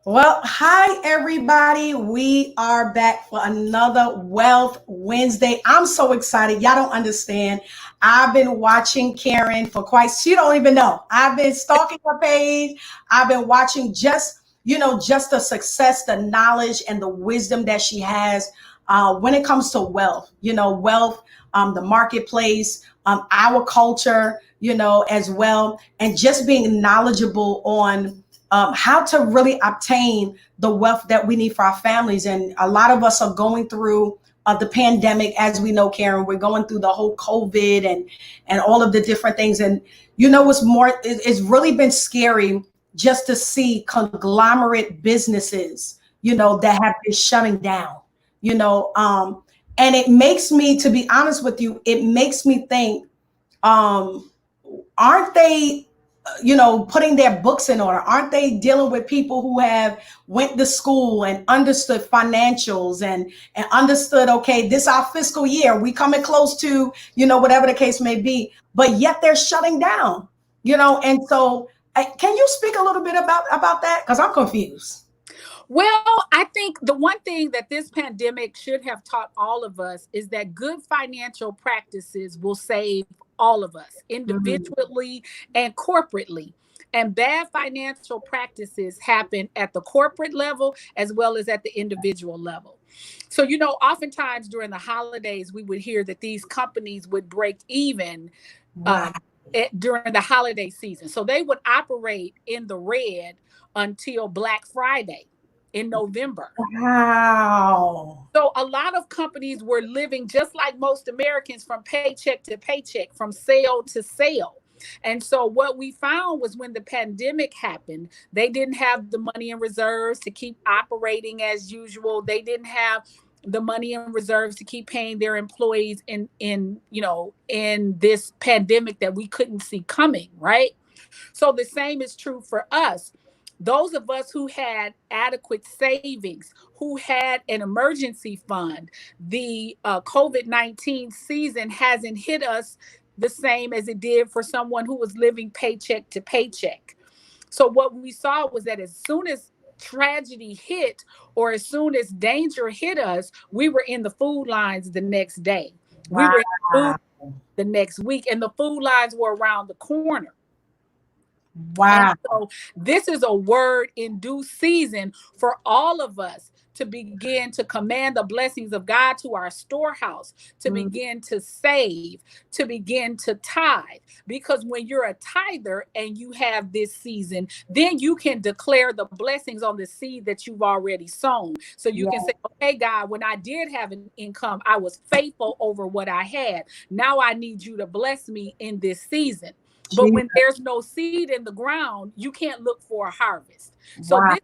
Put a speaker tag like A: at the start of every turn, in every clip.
A: Well, hi everybody. We are back for another Wealth Wednesday. I'm so excited. Y'all don't understand. I've been watching Karen for she don't even know. I've been stalking her page. I've been watching just the success, the knowledge, and the wisdom that she has when it comes to wealth. Wealth, the marketplace, our culture, as well, and just being knowledgeable on how to really obtain the wealth that we need for our families. And a lot of us are going through the pandemic, as we know, Karen. We're going through the whole COVID and all of the different things. And what's more, it's really been scary just to see conglomerate businesses, that have been shutting down. You know, and it makes me, to be honest with you, it makes me think, um, aren't they putting their books in order? Aren't they dealing with people who have went to school and understood financials and understood, okay, this our fiscal year, we coming close to, whatever the case may be, but yet they're shutting down, and so can you speak a little bit about that, because I'm confused.
B: Well, I think the one thing that this pandemic should have taught all of us is that good financial practices will save all of us
A: Mhm.
B: individually and corporately. And bad financial practices happen at the corporate level as well as at the individual level. So, oftentimes during the holidays, we would hear that these companies would break even uh,
A: Wow.
B: during the holiday season. So they would operate in the red until Black Friday in November.
A: Wow.
B: So a lot of companies were living just like most Americans, from paycheck to paycheck, from sale to sale. And so what we found was when the pandemic happened, they didn't have the money in reserves to keep operating as usual. They didn't have the money in reserves to keep paying their employees in this pandemic that we couldn't see coming, right? So the same is true for us. Those of us who had adequate savings, who had an emergency fund, the COVID-19 season hasn't hit us the same as it did for someone who was living paycheck to paycheck. So what we saw was that as soon as tragedy hit, or as soon as danger hit us, we were in the food lines the next day. We
A: Wow.
B: were in food the next week, and the food lines were around the corner. And
A: Wow.
B: so this is a word in due season for all of us to begin to command the blessings of God to our storehouse, to
A: Mm.
B: begin to save, to begin to tithe. Because when you're a tither and you have this season, then you can declare the blessings on the seed that you've already sown. So you can
A: Yeah.
B: say, okay, God, when I did have an income, I was faithful over what I had. Now I need you to bless me in this season. But when there's no seed in the ground, you can't look for a harvest. So
A: Wow.
B: this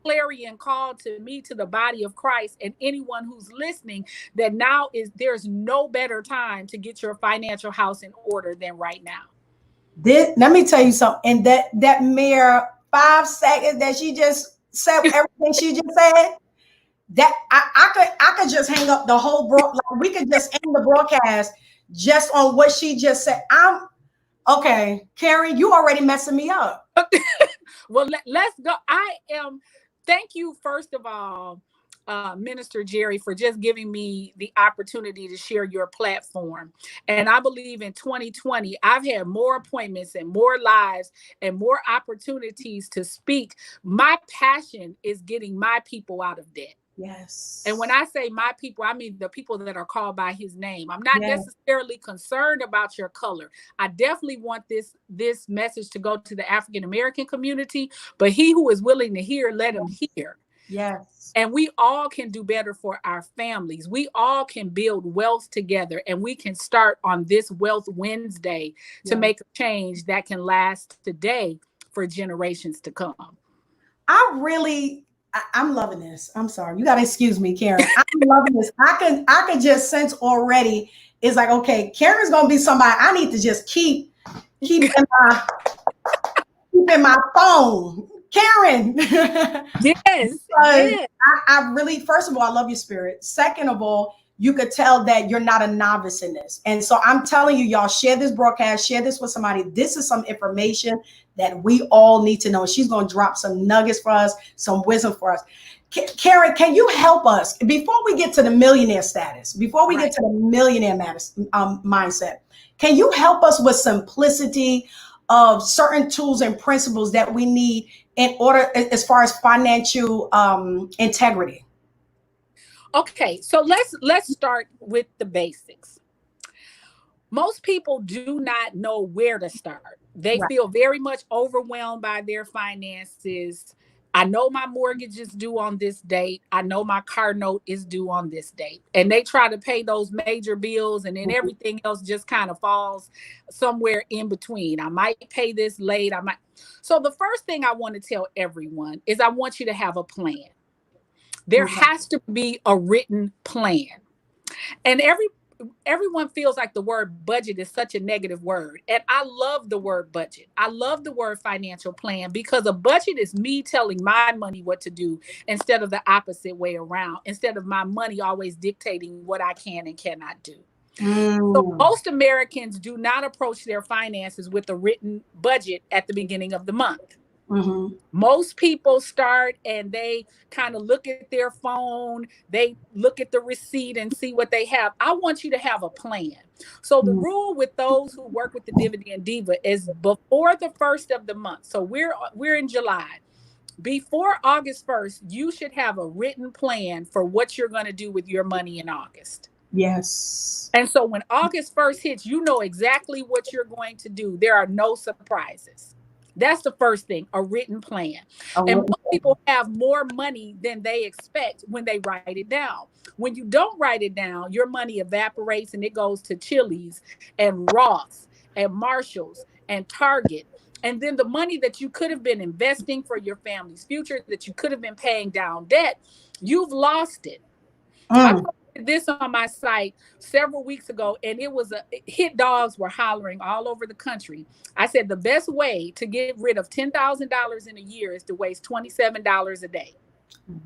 B: clarion call to me, to the body of Christ, and anyone who's listening, that now is there's no better time to get your financial house in order than right now.
A: Let me tell you something. And that mere 5 seconds that she just said, everything she just said, that I could just hang up the whole like we could just end the broadcast just on what she just said. I'm okay, Karen, you already messing me up.
B: Well, let's go. Thank you, first of all, Minister Jerry, for just giving me the opportunity to share your platform. And I believe in 2020, I've had more appointments and more lives and more opportunities to speak. My passion is getting my people out of debt. And when
A: Yes.
B: I say my people, I mean the people that are called by his name. I'm not
A: Yes.
B: necessarily concerned about your color. I definitely want this message to go to the African American community, but he who is willing to hear, let him hear.
A: Yes.
B: And we all can do better for our families. We all can build wealth together, and we can start on this Wealth Wednesday to
A: Yeah.
B: make a change that can last today for generations to come.
A: I'm loving this. I'm sorry. You gotta excuse me, Karen. I'm loving this. I can just sense already. It's like, okay, Karen's gonna be somebody I need to just keep in my keep in my phone. Karen. Because
B: Yes, yes.
A: I really, first of all, I love your spirit. Second of all, you could tell that you're not a novice in this. And so I'm telling you, y'all, share this broadcast, share this with somebody. This is some information that we all need to know. She's going to drop some nuggets for us, some wisdom for us. Karen, can you help us before we get to the millionaire status, before we get to the millionaire mindset? Can you help us with simplicity of certain tools and principles that we need in order as far as financial integrity?
B: Okay, so let's start with the basics. Most people do not know where to start. They feel very much overwhelmed by their finances. I know my mortgage is due on this date. I know my car note is due on this date. And they try to pay those major bills, and then everything else just kind of falls somewhere in between. I might pay this late. So the first thing I want to tell everyone is I want you to have a plan. There has to be a written plan. And everyone feels like the word budget is such a negative word. And I love the word budget. I love the word financial plan, because a budget is me telling my money what to do instead of the opposite way around, instead of my money always dictating what I can and cannot do. So most Americans do not approach their finances with a written budget at the beginning of the month. Most people start and they kind of look at their phone, they look at the receipt and see what they have. I want you to have a plan. So the rule with those who work with the Dividend Diva is before the first of the month. So we're in July. Before August 1st, you should have a written plan for what you're going to do with your money in August.
A: Yes.
B: And so when August 1st hits, you know exactly what you're going to do. There are no surprises. That's the first thing, a written plan. And most people have more money than they expect when they write it down. When you don't write it down, your money evaporates and it goes to Chili's and Ross and Marshalls and Target. And then the money that you could have been investing for your family's future, that you could have been paying down debt, you've lost it. I posted this on my site several weeks ago, and it was hit dogs were hollering all over the country. I said the best way to get rid of $10,000 in a year is to waste $27 a day.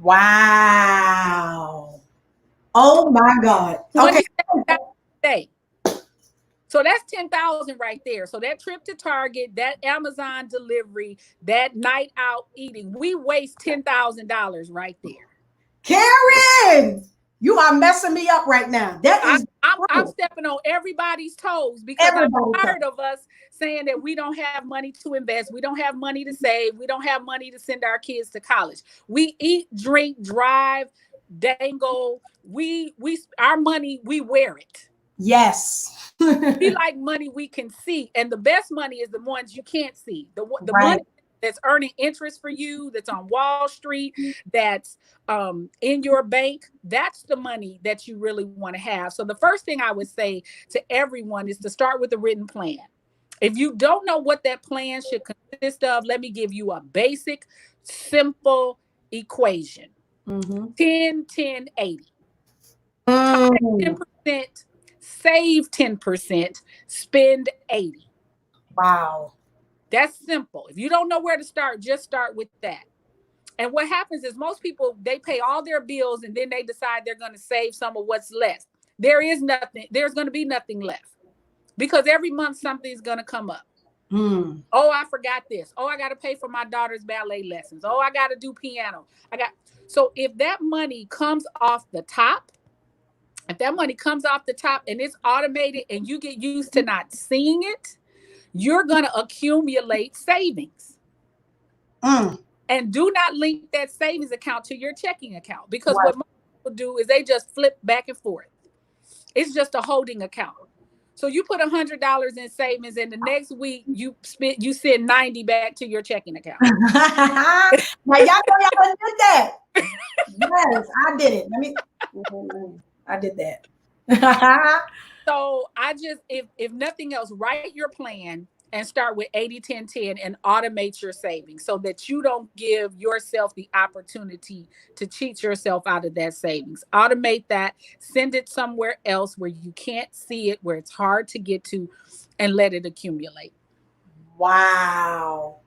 A: Wow. Oh my God. Okay.
B: A day. So that's 10,000 right there. So that trip to Target, that Amazon delivery, that night out eating, we waste $10,000 right there.
A: Karen, you are messing me up right now.
B: I'm stepping on everybody's toes, because I'm tired of us saying that we don't have money to invest. We don't have money to save. We don't have money to send our kids to college. We eat, drink, drive, dangle. Our money, we wear it.
A: Yes.
B: We like money we can see. And the best money is the ones you can't see. The money that's earning interest for you, that's on Wall Street, that's in your bank, that's the money that you really want to have. So the first thing I would say to everyone is to start with a written plan. If you don't know what that plan should consist of, let me give you a basic, simple equation. 10, 10, 80. 10%, save 10%, spend 80.
A: Wow.
B: That's simple. If you don't know where to start, just start with that. And what happens is most people, they pay all their bills and then they decide they're going to save some of what's left. There's going to be nothing left, because every month something's going to come up. Oh, I forgot this. Oh, I got to pay for my daughter's ballet lessons. Oh, I got to do piano. So if that money comes off the top, and it's automated and you get used to not seeing it, you're going to accumulate savings. And do not link that savings account to your checking account, because what most people do is they just flip back and forth. It's just a holding account. So you put $100 in savings, and the next week you send 90 back to your checking account.
A: Now y'all know y'all did that. Yes, I did it. I did that.
B: So if nothing else, write your plan and start with 80-10-10 and automate your savings, so that you don't give yourself the opportunity to cheat yourself out of that savings. Automate that, send it somewhere else where you can't see it, where it's hard to get to, and let it accumulate.
A: Wow.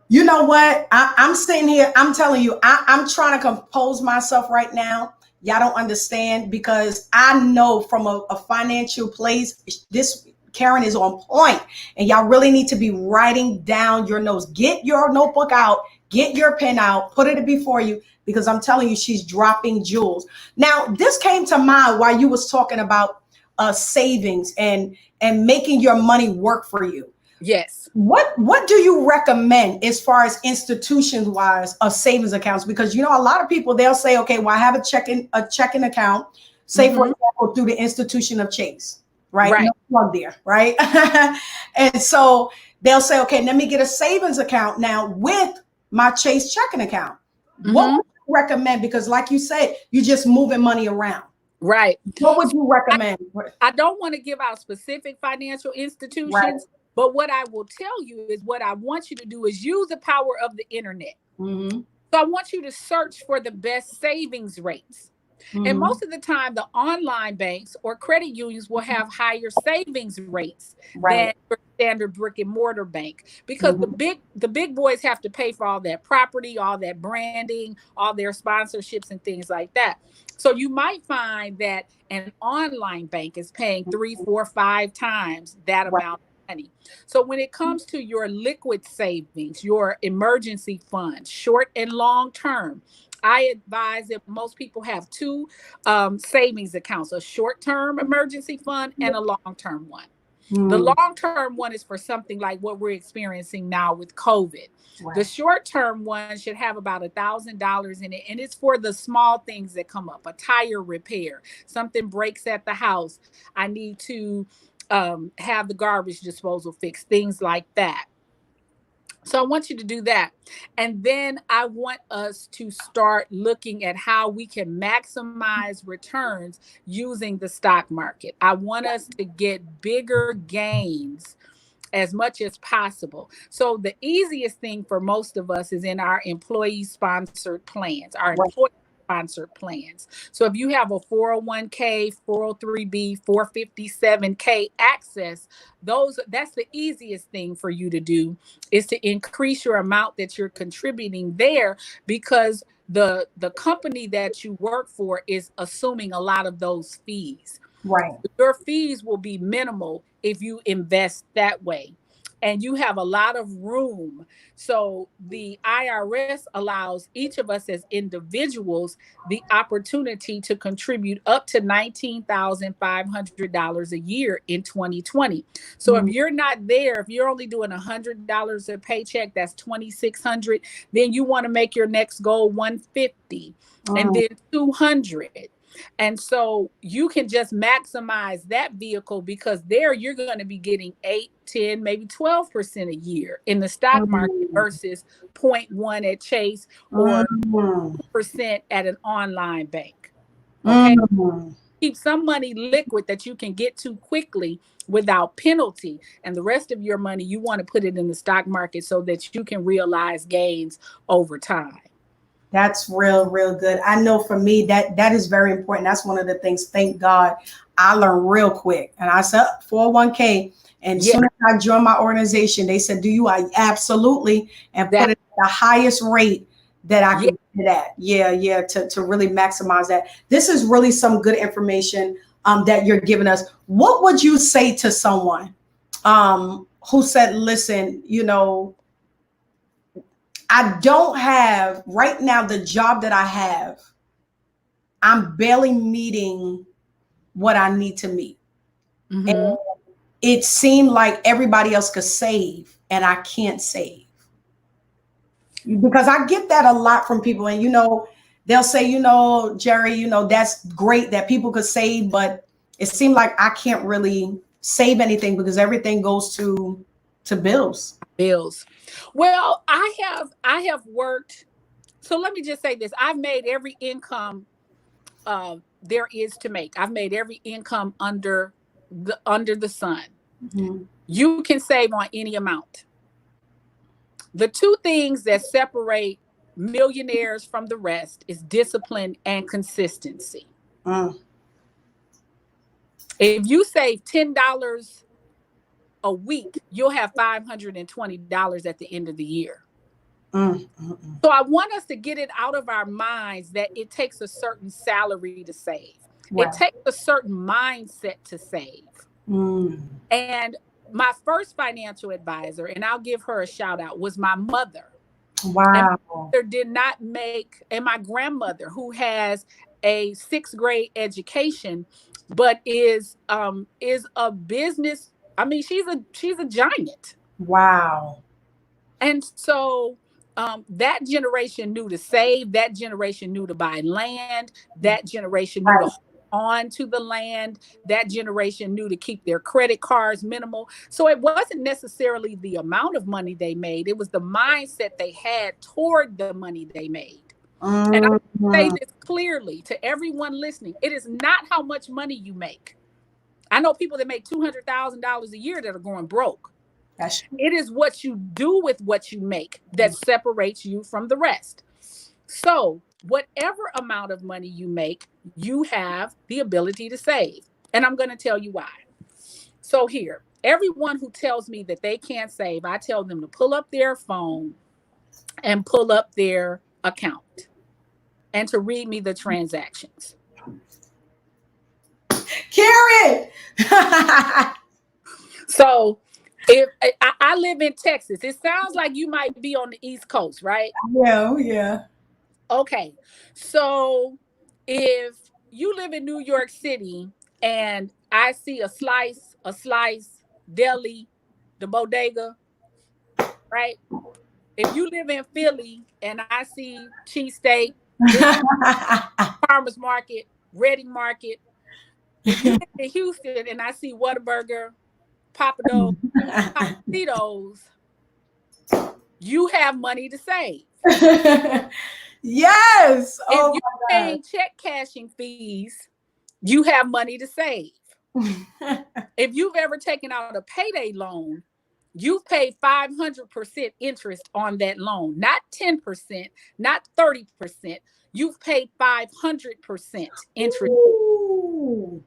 A: You know what? I'm sitting here, I'm telling you, I'm trying to compose myself right now Y'all don't understand, because I know from a financial place, this Karen is on point, and y'all really need to be writing down your notes. Get your notebook out, get your pen out, put it before you, because I'm telling you, she's dropping jewels. Now, this came to mind while you was talking about savings and making your money work for you.
B: Yes.
A: What do you recommend as far as institutions wise of savings accounts? Because you know, a lot of people, they'll say, okay, well, I have a checking account, say for example, through the institution of Chase, right?
B: Right.
A: No plug there, right? And so they'll say, okay, let me get a savings account now with my Chase checking account. What would you recommend? Because like you said, you're just moving money around.
B: Right.
A: What would you recommend?
B: I don't want to give out specific financial institutions.
A: Right.
B: But what I will tell you is, what I want you to do is use the power of the internet.
A: Mm-hmm.
B: So I want you to search for the best savings rates. Mm-hmm. And most of the time, the online banks or credit unions will have higher savings rates than your standard brick and mortar bank, because the big boys have to pay for all that property, all that branding, all their sponsorships and things like that. So you might find that an online bank is paying 3, 4, 5 times that amount. So when it comes to your liquid savings, your emergency funds, short and long term, I advise that most people have 2 savings accounts, a short-term emergency fund and a long-term one. The long-term one is for something like what we're experiencing now with COVID. Right. The short-term one should have about $1,000 in it, and it's for the small things that come up: a tire repair, something breaks at the house, I need to have the garbage disposal fixed, things like that. So I want you to do that. And then I want us to start looking at how we can maximize returns using the stock market. I want us to get bigger gains as much as possible. So the easiest thing for most of us is in our employee sponsored plans, our employee sponsored plans. So if you have a 401k, 403b, 457k access, that's the easiest thing for you to do, is to increase your amount that you're contributing there, because the company that you work for is assuming a lot of those fees. Right. Your fees will be minimal if you invest that way. And you have a lot of room. So the IRS allows each of us as individuals the opportunity to contribute up to $19,500 a year in 2020. So if you're not there, if you're only doing $100 a paycheck, that's $2,600. Then you want to make your next goal $150, and then $200. And so you can just maximize that vehicle, because there you're going to be getting 8, 10, maybe 12% a year in the stock market versus 0.1 at Chase or 2% at an online bank. Okay. Keep some money liquid that you can get to quickly without penalty. And the rest of your money, you want to put it in the stock market so that you can realize gains over time.
A: That's real good. I know for me that is very important. That's one of the things, thank God, I learned real quick. And I said 401k. And as soon as I joined my organization, they said, do you? I absolutely, and put it at the highest rate that I can get at. Yeah, to really maximize that. This is really some good information that you're giving us. What would you say to someone who said, listen, you know, I don't have right now the job that I have, I'm barely meeting what I need to meet. And it seemed like everybody else could save and I can't save. Because I get that a lot from people. And, you know, they'll say, you know, Jerry, you know, that's great that people could save, but it seemed like I can't really save anything because everything goes to bills.
B: Well, I have worked. So let me just say this. I've made every income there is to make. I've made every income under the sun. You can save on any amount. The 2 things that separate millionaires from the rest is discipline and consistency. If you save $10 a week, you'll have $520 at the end of the year. So I want us to get it out of our minds that it takes a certain salary to save. Right. It takes a certain mindset to save. And my first financial advisor, and I'll give her a shout out, was my mother.
A: Wow.
B: And my mother did not make, and my grandmother, who has a 6th grade education, but is a business. I mean, she's a giant.
A: Wow.
B: And so that generation knew to save, that generation knew to buy land, that generation knew to hold on to the land, that generation knew to keep their credit cards minimal. So it wasn't necessarily the amount of money they made, it was the mindset they had toward the money they made. And I say this clearly to everyone listening, it is not how much money you make. I know people that make $200,000 a year that are going broke. It is what you do with what you make that separates you from the rest. So whatever amount of money you make, you have the ability to save. And I'm going to tell you why. So here, everyone who tells me that they can't save, I tell them to pull up their phone and pull up their account and to read me the transactions.
A: Karen!
B: So if I live in Texas, it sounds like you might be on the East Coast, right?
A: Yeah.
B: Okay. So if you live in New York City and I see a slice, deli, the bodega, right? If you live in Philly and I see cheesesteak, farmers market, Reading Market, if you live in Houston and I see Whataburger, Pappadeaux, Papitos, you have money to save.
A: Yes.
B: If you're paying check cashing fees, you have money to save. If you've ever taken out a payday loan, you've paid 500% interest on that loan, not 10%, not 30%. You've paid 500% interest.
A: Ooh.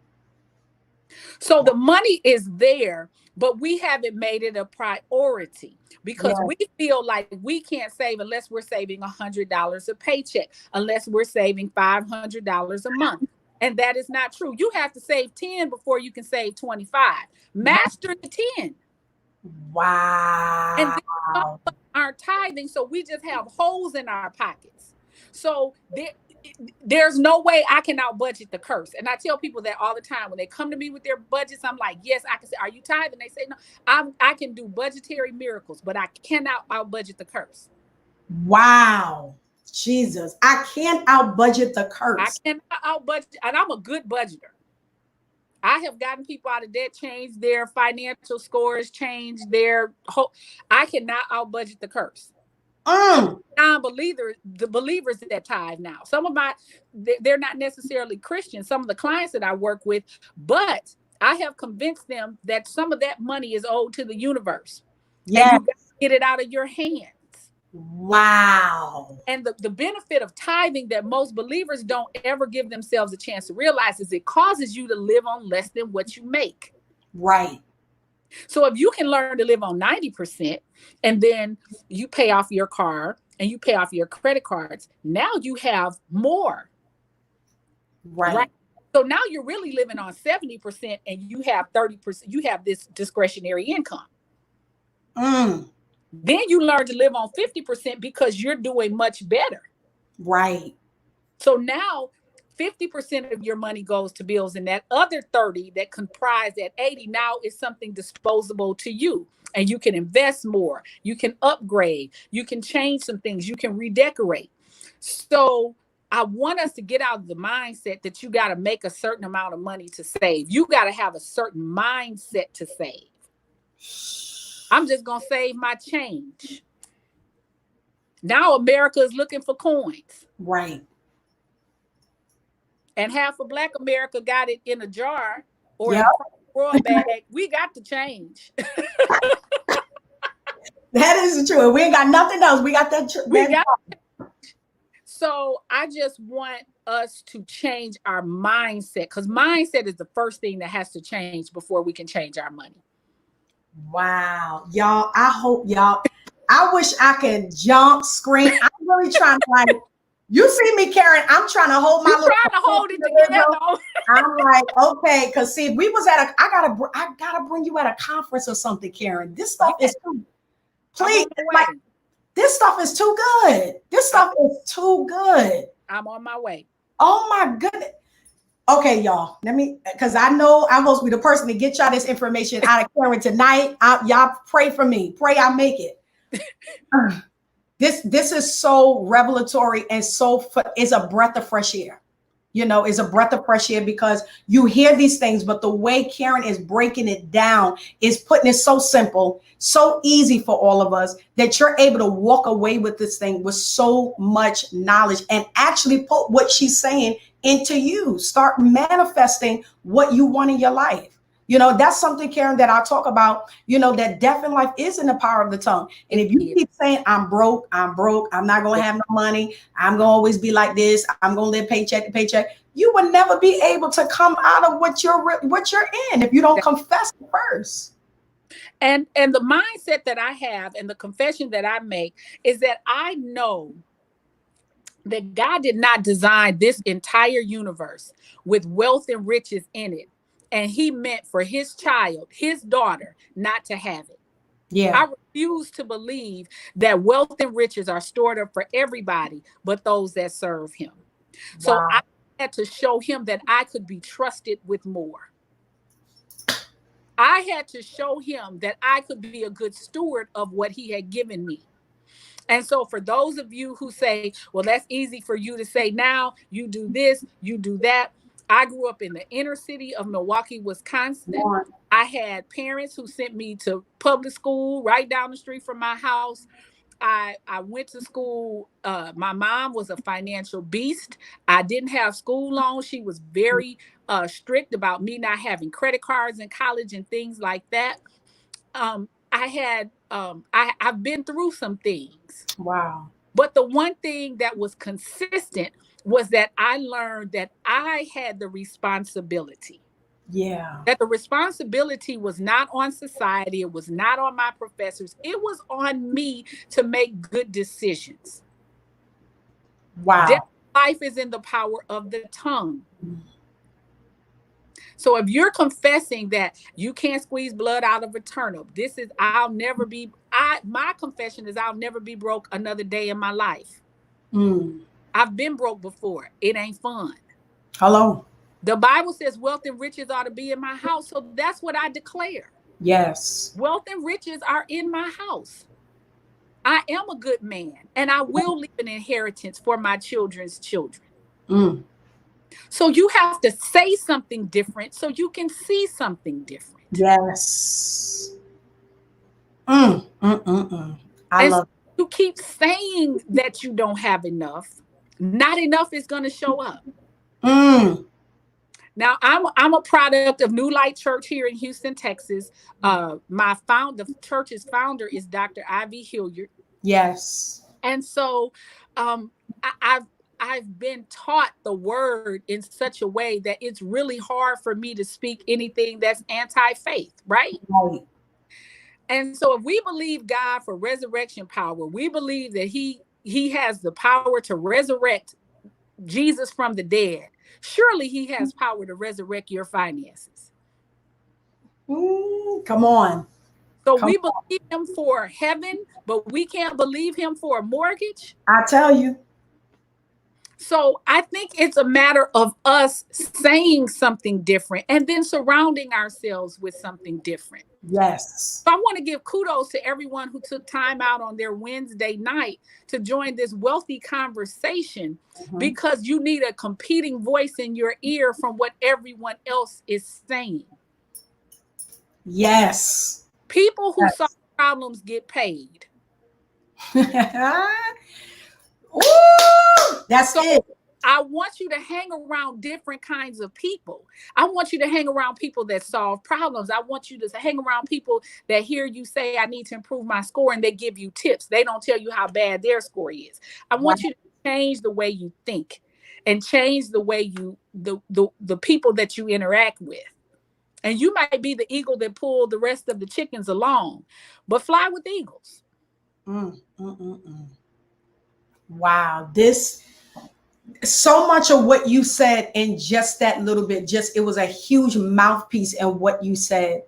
B: So the money is there, but we haven't made it a priority because we feel like we can't save unless we're saving $100 a paycheck, unless we're saving $500 a month. And that is not true. You have to save 10 before you can save 25. Master the 10.
A: Wow.
B: And then our tithing, so we just have holes in our pockets. So there's no way I can out budget the curse. And I tell people that all the time when they come to me with their budgets. I'm like, yes, I can say, are you tithing? They say, no, I can do budgetary miracles, but I cannot out budget the curse.
A: Wow. Jesus, I can't out budget the curse.
B: I cannot out budget, and I'm a good budgeter. I have gotten people out of debt, changed their financial scores, changed their whole. I cannot out budget the curse. Non-believers, the believers that tithe now. Some of they're not necessarily Christians. Some of the clients that I work with, but I have convinced them that some of that money is owed to the universe. Yeah, you got to get it out of your hands.
A: Wow.
B: And the benefit of tithing that most believers don't ever give themselves a chance to realize is it causes you to live on less than what you make.
A: Right.
B: So if you can learn to live on 90% and then you pay off your car and you pay off your credit cards, now you have more.
A: Right.
B: So now you're really living on 70% and you have 30%, you have this discretionary income. Then you learn to live on 50% because you're doing much better.
A: Right.
B: So now 50% of your money goes to bills, and that other 30 that comprise that 80 now is something disposable to you. And you can invest more, you can upgrade, you can change some things, you can redecorate. So I want us to get out of the mindset that you got to make a certain amount of money to save. You got to have a certain mindset to save. I'm just going to save my change. Now America is looking for coins.
A: Right.
B: And half of Black America got it in a jar or a raw bag. We got to change.
A: That is true. We ain't got nothing else. We got that.
B: So I just want us to change our mindset, because mindset is the first thing that has to change before we can change our money.
A: Wow. Y'all, I hope y'all, I wish I could jump, scream. I'm really trying to like, you see me, Karen. I'm trying to hold my
B: You're
A: little
B: trying to hold it together.
A: I'm like, okay, because see, we was at a, I gotta bring you at a conference or something, Karen. This stuff is too, please, like, this stuff is too good. This stuff is too good.
B: I'm on my way.
A: Oh my goodness. Okay, y'all. Let me, because I know I'm supposed to be the person to get y'all this information out of Karen tonight. Y'all pray for me. Pray I make it. This is so revelatory and so it's a breath of fresh air. You know, is a breath of fresh air because you hear these things, but the way Karen is breaking it down is putting it so simple, so easy for all of us that you're able to walk away with this thing with so much knowledge and actually put what she's saying into you. Start manifesting what you want in your life. You know, that's something, Karen, that I talk about, you know, that death in life is in the power of the tongue. And if you keep saying, I'm broke, I'm not going to have no money, I'm going to always be like this, I'm going to live paycheck to paycheck, you will never be able to come out of what you're in if you don't confess it first.
B: And the mindset that I have and the confession that I make is that I know that God did not design this entire universe with wealth and riches in it. And he meant for his child, his daughter, not to have it.
A: Yeah.
B: I refuse to believe that wealth and riches are stored up for everybody, but those that serve him. Wow. So I had to show him that I could be trusted with more. I had to show him that I could be a good steward of what he had given me. And so for those of you who say, well, that's easy for you to say now, you do this, you do that. I grew up in the inner city of Milwaukee, Wisconsin. I had parents who sent me to public school right down the street from my house. I went to school. My mom was a financial beast. I didn't have school loans. She was very strict about me not having credit cards in college and things like that. I've been through some things.
A: Wow.
B: But the one thing that was consistent was that I learned that I had the responsibility.
A: Yeah.
B: That the responsibility was not on society. It was not on my professors. It was on me to make good decisions.
A: Wow.
B: That life is in the power of the tongue. So if you're confessing that you can't squeeze blood out of a turnip, my confession is I'll never be broke another day in my life. I've been broke before. It ain't fun.
A: Hello.
B: The Bible says wealth and riches ought to be in my house. So that's what I declare.
A: Yes.
B: Wealth and riches are in my house. I am a good man and I will leave an inheritance for my children's children. So you have to say something different so you can see something different.
A: Yes. I love it.
B: You keep saying that you don't have enough. Not enough is going to show up. Now, I'm a product of New Light Church here in Houston, Texas. The church's founder is Dr. Ivy Hilliard.
A: Yes.
B: And so I've been taught the word in such a way that it's really hard for me to speak anything that's anti-faith, right?
A: Right.
B: And so if we believe God for resurrection power, we believe that he has the power to resurrect Jesus from the dead. Surely he has power to resurrect your finances.
A: Come on.
B: So we believe him for heaven, but we can't believe him for a mortgage.
A: I tell you.
B: So I think it's a matter of us saying something different and then surrounding ourselves with something different.
A: Yes.
B: So I want to give kudos to everyone who took time out on their Wednesday night to join this wealthy conversation, because you need a competing voice in your ear from what everyone else is saying.
A: Yes.
B: People who solve problems get paid.
A: Ooh, that's it.
B: I want you to hang around different kinds of people. I want you to hang around people that solve problems. I want you to hang around people that hear you say, I need to improve my score, and they give you tips. They don't tell you how bad their score is. I want you to change the way you think and change the way the people that you interact with. And you might be the eagle that pulled the rest of the chickens along, but fly with eagles.
A: Mm, mm, mm, mm. Wow. So much of what you said in just that little bit, it was a huge mouthpiece in what you said.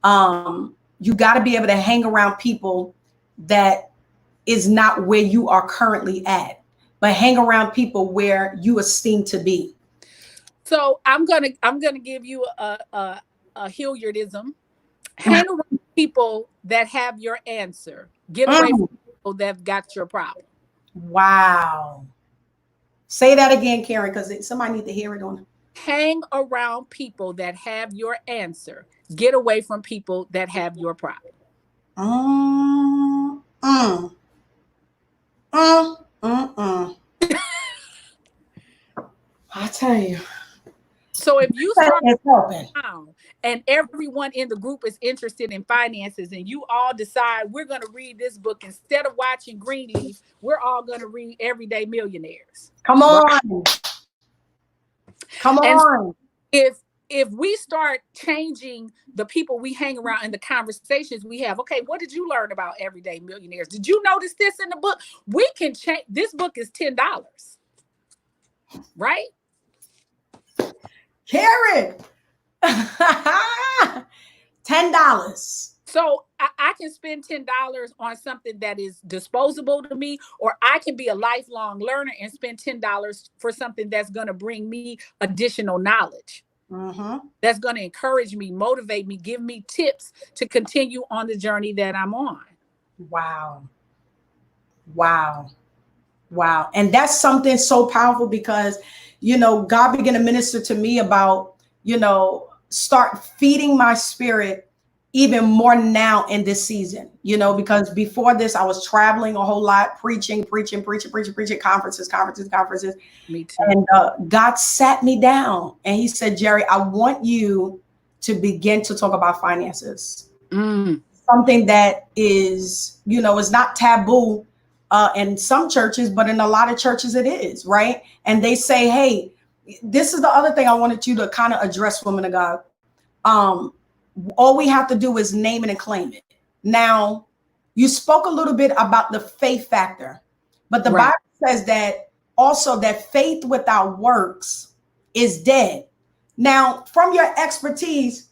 A: You got to be able to hang around people that is not where you are currently at, but hang around people where you esteem to be.
B: So I'm gonna give you a Hilliardism. Hang around people that have your answer. Get away from
A: Mm,
B: people that got your problem.
A: wow. Say that again, Karen, because somebody need to hear it on.
B: Hang around people that have your answer. Get away from people that have your problem.
A: Mm, mm, mm, mm. I tell you,
B: So if you
A: that
B: start
A: is helping.
B: down and everyone in the group is interested in finances and you all decide we're going to read this book instead of watching Greenleaf, we're all going to read Everyday Millionaires.
A: Come
B: Right?
A: on, come
B: And
A: on.
B: if we start changing the people we hang around and the conversations we have, okay, what did you learn about Everyday Millionaires? Did you notice this in the book? We can change. This book is $10, right?
A: Karen, $10.
B: So I can spend $10 on something that is disposable to me, or I can be a lifelong learner and spend $10 for something that's going to bring me additional knowledge.
A: Mm-hmm.
B: That's going to encourage me, motivate me, give me tips to continue on the journey that I'm on.
A: Wow. Wow. Wow. And that's something so powerful because, God began to minister to me about, start feeding my spirit even more now in this season, because before this, I was traveling a whole lot, preaching, conferences.
B: Me too.
A: And God sat me down and he said, Jerry, I want you to begin to talk about finances. Something that is, is not taboo in some churches, but in a lot of churches it is, right? And they say, hey, this is the other thing I wanted you to kind of address, woman of God. All we have to do is name it and claim it. Now, you spoke a little bit about the faith factor, but the Bible says that also that faith without works is dead. Now, from your expertise,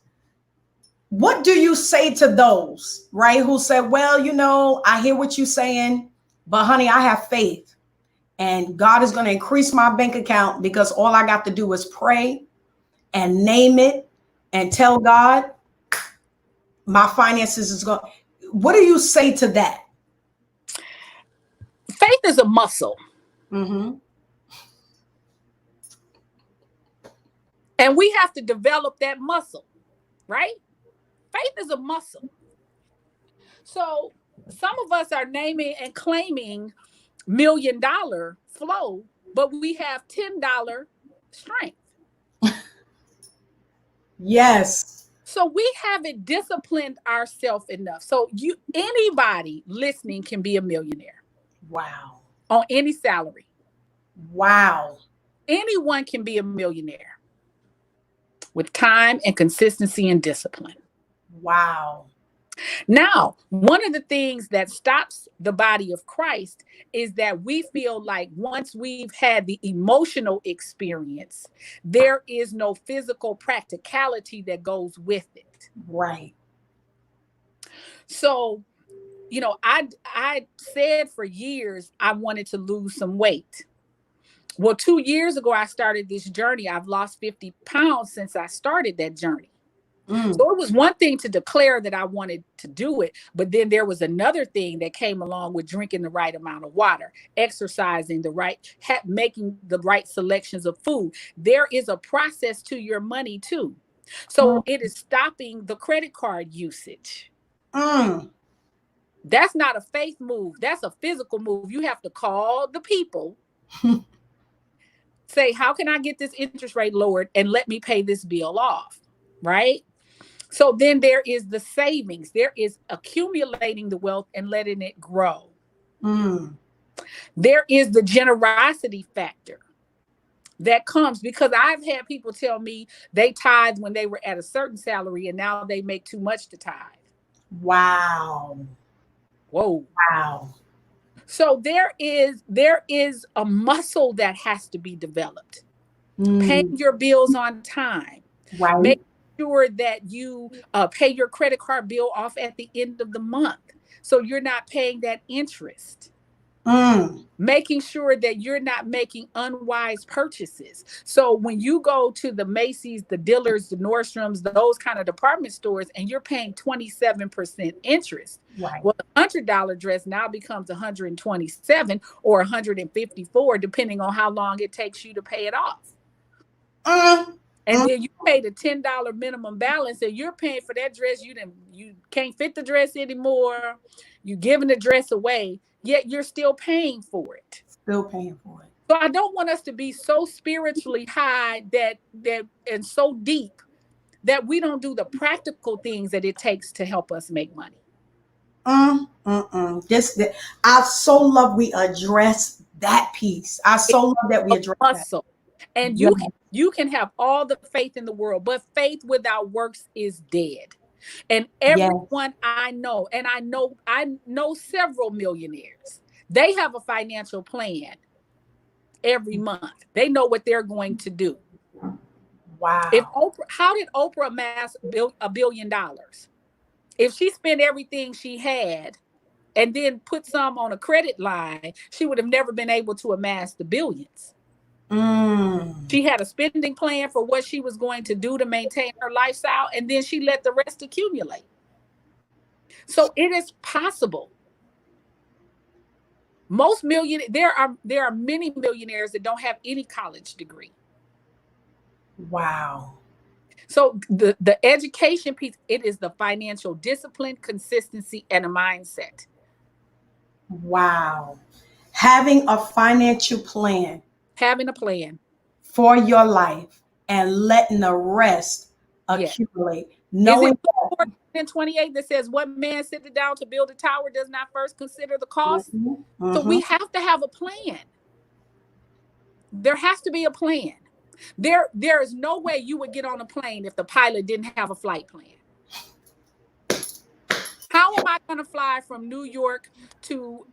A: what do you say to those, right, who said, well, I hear what you're saying, but honey, I have faith and God is going to increase my bank account because all I got to do is pray and name it and tell God my finances is going. What do you say to that?
B: Faith is a muscle.
A: Mm-hmm.
B: And we have to develop that muscle, right? Faith is a muscle. So some of us are naming and claiming $1 million flow, but we have $10 strength.
A: Yes.
B: So we haven't disciplined ourselves enough. So anybody listening can be a millionaire.
A: Wow.
B: On any salary.
A: Wow.
B: Anyone can be a millionaire with time and consistency and discipline.
A: Wow.
B: Now, one of the things that stops the body of Christ is that we feel like once we've had the emotional experience, there is no physical practicality that goes with it.
A: Right.
B: So, I said for years I wanted to lose some weight. Well, 2 years ago, I started this journey. I've lost 50 pounds since I started that journey. So it was one thing to declare that I wanted to do it, but then there was another thing that came along with drinking the right amount of water, exercising making the right selections of food. There is a process to your money too. So it is stopping the credit card usage. That's not a faith move. That's a physical move. You have to call the people, say, how can I get this interest rate lowered and let me pay this bill off, right? So then there is the savings. There is accumulating the wealth and letting it grow. There is the generosity factor that comes because I've had people tell me they tithe when they were at a certain salary and now they make too much to tithe.
A: Wow.
B: Whoa.
A: Wow.
B: So there is a muscle that has to be developed. Paying your bills on time.
A: Right.
B: Make sure that you pay your credit card bill off at the end of the month, so you're not paying that interest. Making sure that you're not making unwise purchases. So when you go to the Macy's, the Dillard's, the Nordstroms, those kind of department stores, and you're paying 27% interest,
A: right.
B: Well, the $100 dress now becomes 127 or 154, depending on how long it takes you to pay it off. And then you pay the $10 minimum balance, and you're paying for that dress. You can't fit the dress anymore. You're giving the dress away, yet you're still paying for it.
A: Still paying for it.
B: So I don't want us to be so spiritually high that and so deep that we don't do the practical things that it takes to help us make money.
A: I so love we address that piece. I so love that we address
B: muscle. That. And you can have all the faith in the world, but faith without works is dead. And everyone I know, and I know several millionaires, they have a financial plan every month. They know what they're going to do.
A: Wow.
B: How did Oprah amass $1 billion? If she spent everything she had and then put some on a credit line, she would have never been able to amass the billions. She had a spending plan for what she was going to do to maintain her lifestyle, and then she let the rest accumulate. So it is possible. There are many millionaires that don't have any college degree.
A: Wow.
B: So the education piece, it is the financial discipline, consistency, and a mindset.
A: Wow. Having a financial plan.
B: Having a plan
A: for your life and letting the rest accumulate. Knowing
B: in 28 that says, what man sitting down to build a tower does not first consider the cost. So we have to have a plan. There has to be a plan. There is no way you would get on a plane if the pilot didn't have a flight plan. How am I going to fly from New York to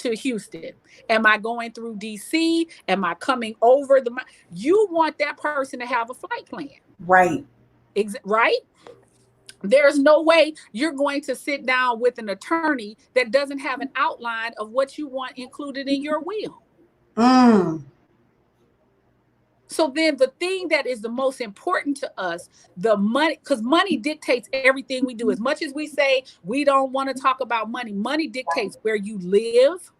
B: Houston? Am I going through DC? Am I coming over the? You want that person to have a flight plan,
A: right?
B: Right. There's no way you're going to sit down with an attorney that doesn't have an outline of what you want included in your will. So then the thing that is the most important to us, the money, because money dictates everything we do. As much as we say we don't want to talk about money, money dictates where you live,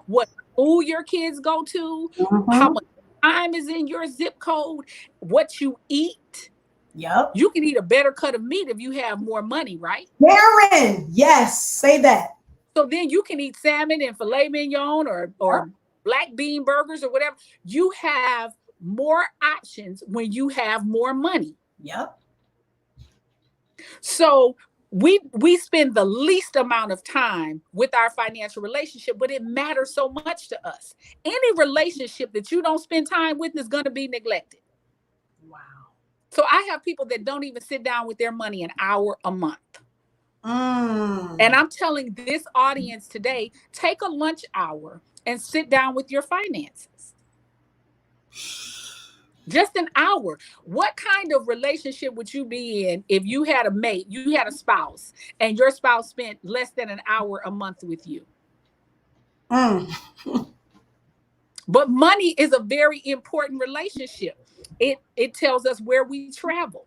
B: what school your kids go to, how much time is in your zip code, what you eat. You can eat a better cut of meat if you have more money, right?
A: Karen, yes, say that.
B: So then you can eat salmon and filet mignon or black bean burgers or whatever. You have more options when you have more money. So we spend the least amount of time with our financial relationship, but it matters so much to us. Any relationship that you don't spend time with is going to be neglected.
A: Wow.
B: So I have people that don't even sit down with their money an hour a month. And I'm telling this audience today, take a lunch hour and sit down with your finances. Just an hour. What kind of relationship would you be in if you had a mate, you had a spouse, and your spouse spent less than an hour a month with you? But money is a very important relationship. It tells us where we travel.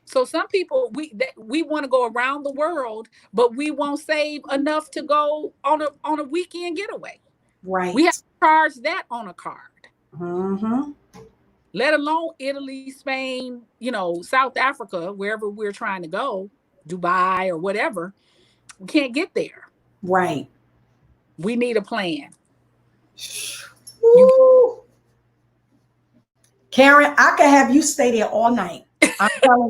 B: So some people, we want to go around the world, but we won't save enough to go on a weekend getaway.
A: Right.
B: We have to charge that on a card. Let alone Italy, Spain, South Africa, wherever we're trying to go, Dubai or whatever. We can't get there.
A: Right.
B: We need a plan.
A: Karen, I could have you stay there all night. I'm telling